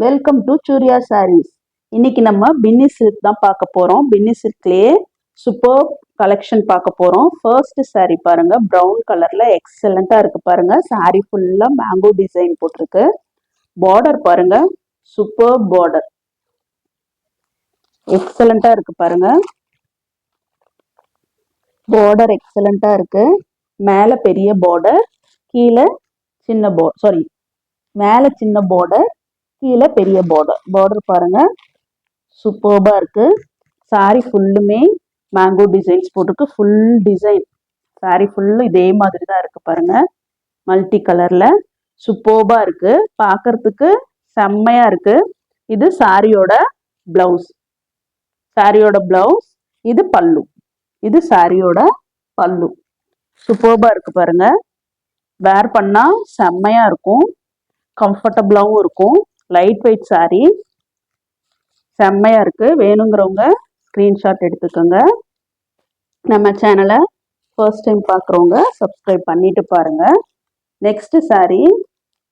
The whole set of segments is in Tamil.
Welcome to Surya saris. இன்னைக்கு நம்ம பின்னி சில்க் தான் பார்க்க போறோம். பின்னி சில்க்லயே சூப்பர் கலெக்ஷன் பார்க்க போறோம். ஃபர்ஸ்ட் saree பாருங்க, ப்ரௌன் கலர்ல எக்ஸலண்டா இருக்கு பாருங்க. saree ஃபுல்லா மேங்கோ டிசைன் போட்டிருக்கு. பார்டர் பாருங்க, சூப்பர் பார்டர், எக்ஸலண்டா இருக்கு பாருங்க. பார்டர் எக்ஸலண்டா இருக்கு. மேல பெரிய பார்டர், கீழே சின்ன மேல சின்ன பார்டர், கீழே பெரிய பார்டர் பாருங்க, சூப்பர்பா இருக்கு. சாரி ஃபுல்லுமே மேங்கோ டிசைன்ஸ் போட்டிருக்கு. ஃபுல் டிசைன் சாரி ஃபுல்லு இதே மாதிரி தான் இருக்கு பாருங்க. மல்டி கலர்ல சூப்பர்பா இருக்கு, பார்க்கறதுக்கு செம்மையா இருக்கு. இது சாரியோட பிளவுஸ், இது பல்லு, இது சாரியோட பல்லு. சூப்பர்பா இருக்கு பாருங்க. வேர் பண்ணா செம்மையா இருக்கும், கம்ஃபர்டபுளாகவும் இருக்கும். லைட் வெயிட் சாரி, செம்மையா இருக்கு. வேணுங்கிறவங்க ஸ்க்ரீன்ஷாட் எடுத்துக்கோங்க. நம்ம சேனலை ஃபர்ஸ்ட் டைம் பார்க்குறவங்க சப்ஸ்கிரைப் பண்ணிட்டு பாருங்க. நெக்ஸ்ட் சாரி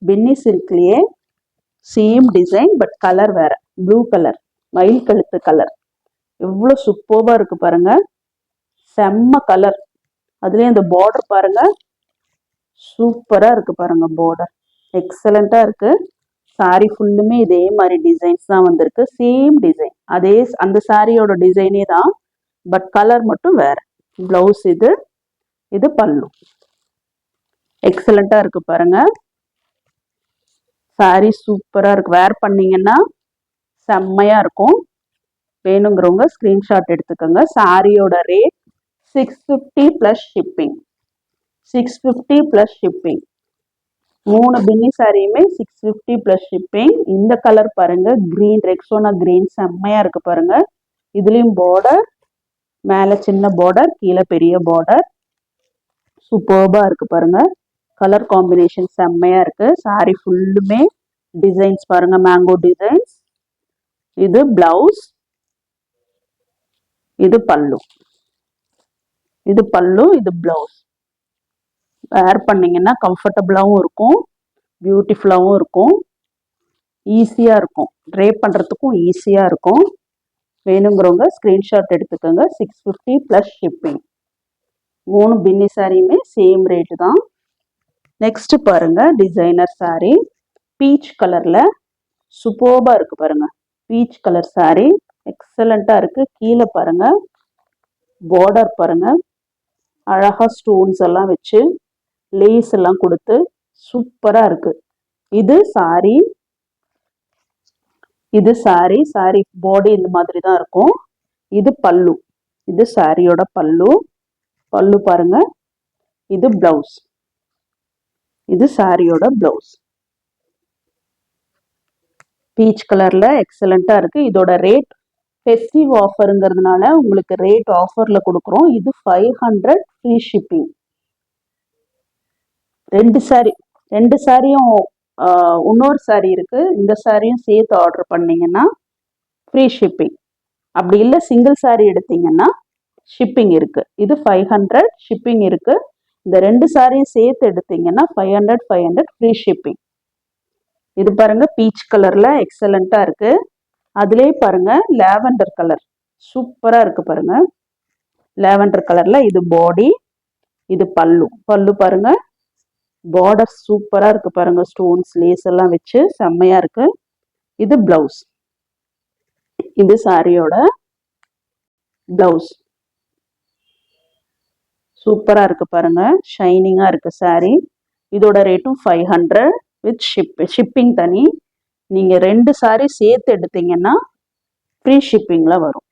பின்னி சில்க்லேயே சேம் டிசைன் பட் கலர் வேற, ப்ளூ கலர், மயில் கழுத்து கலர். எவ்வளோ சூப்பர்பா இருக்கு பாருங்க, செம்ம கலர். அதுலேயும் அந்த பார்டர் பாருங்க, சூப்பரா இருக்கு பாருங்க. பார்டர் எக்ஸலண்டா இருக்கு. சாரி ஃபுல்லுமே இதே மாதிரி டிசைன்ஸ் தான் வந்திருக்கு. சேம் டிசைன், அதே அந்த சாரியோட டிசைனே தான், பட் கலர் மட்டும் வேற. பிளவுஸ் இது பல்லு. எக்ஸலண்டா இருக்கு பாருங்க. சாரி சூப்பரா இருக்கு, வேர் பண்ணீங்கன்னா செம்மையா இருக்கும். வேணுங்கிறவங்க ஸ்கிரீன்ஷாட் எடுத்துக்கோங்க. சாரியோட ரேட் 650 + ஷிப்பிங். 650 + ஷிப்பிங். 3 பின்னி சாரியுமே 650 + ஷிப்பிங். இந்த கலர் பாருங்க, கிரீன், ரெக்ஸோனா கிரீன், செம்மையா இருக்கு பாருங்க. இதுலயும் பார்டர், மேல சின்ன பார்டர், கீழே பெரிய பார்டர், சூப்பர்பா இருக்கு பாருங்க. கலர் காம்பினேஷன் செம்மையா இருக்கு. சாரி ஃபுல்லுமே டிசைன்ஸ் பாருங்க, மேங்கோ டிசைன்ஸ். இது பிளவுஸ், இது பல்லு, இது பிளவுஸ். வேர் பண்ணீங்கன்னா கம்ஃபர்டபுளாகவும் இருக்கும், பியூட்டிஃபுல்லாகவும் இருக்கும், ஈஸியாக இருக்கும், ட்ரே பண்ணுறதுக்கும் ஈஸியாக இருக்கும். வேணுங்கிறவங்க ஸ்க்ரீன்ஷாட் எடுத்துக்கோங்க. 650 + ஷிப்பிங். 3 பின்னி சாரியுமே சேம் ரேட்டு தான். நெக்ஸ்ட் பாருங்க, டிசைனர் சாரி பீச் கலரில் சூப்பர்பா இருக்கு பாருங்க. பீச் கலர் சாரி எக்ஸலண்ட்டாக இருக்கு. கீழே பாருங்க, பார்டர் பாருங்க, அழகா ஸ்டோன்ஸ் எல்லாம் வச்சு லேஸ் எல்லாம் கொடுத்து சூப்பரா இருக்கு. இது சாரி பாடி இந்த மாதிரி தான் இருக்கும். இது பல்லு, இது சாரியோட பல்லு பாருங்க. இது பிளவுஸ், இது சாரியோட பிளவுஸ். பீச் கலர்ல எக்ஸலண்டா இருக்கு. இதோட ரேட் ஃபெஸ்டிவ் ஆஃபருங்கிறதுனால உங்களுக்கு ரேட் ஆஃபர்ல கொடுக்குறோம். இது 500 ஃப்ரீ ஷிப்பிங். ரெண்டு சாரியும் இன்னொரு சாரி இருக்கு, இந்த சாரியும் சேர்த்து ஆர்டர் பண்ணீங்கன்னா ஃப்ரீ ஷிப்பிங். அப்படி இல்லை சிங்கிள் சாரி எடுத்தீங்கன்னா ஷிப்பிங் இருக்கு. இது 500 ஷிப்பிங் இருக்கு. இந்த 2 சாரியும் சேர்த்து எடுத்தீங்கன்னா 500 ஃப்ரீ ஷிப்பிங். இது பாருங்க, பீச் கலர்ல எக்ஸலண்டா இருக்கு. அதுலேயே பாருங்க லாவெண்டர் கலர் சூப்பரா இருக்கு பாருங்க. லாவெண்டர் கலர்ல இது பாடி, இது பல்லு பாருங்க. பார்டர் சூப்பரா இருக்கு பாருங்க, ஸ்டோன்ஸ் லேஸ் எல்லாம் வச்சு செம்மையா இருக்கு. இது பிளவுஸ், இது சாரியோட பிளவுஸ். சூப்பரா இருக்கு பாருங்க, ஷைனிங்கா இருக்கு சாரி. இதோட ரேட்டும் 500 வித் ஷிப்பிங் தனி. நீங்க 2 சாரி சேர்த்து எடுத்தீங்கன்னா ஃப்ரீ ஷிப்பிங்ல வரும்.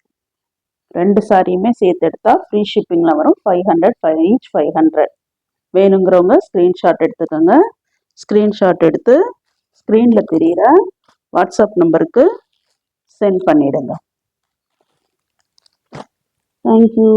2 சாரியுமே சேர்த்து எடுத்தா ஃப்ரீ ஷிப்பிங்ல வரும். 500 ஈச் 500. வேணுங்கிறவங்க ஸ்க்ரீன்ஷாட் எடுத்துக்கோங்க. ஸ்க்ரீன்ஷாட் எடுத்து ஸ்க்ரீனில் தெரிகிற வாட்ஸ்அப் நம்பருக்கு சென்ட் பண்ணிடுங்க. தேங்க்யூ.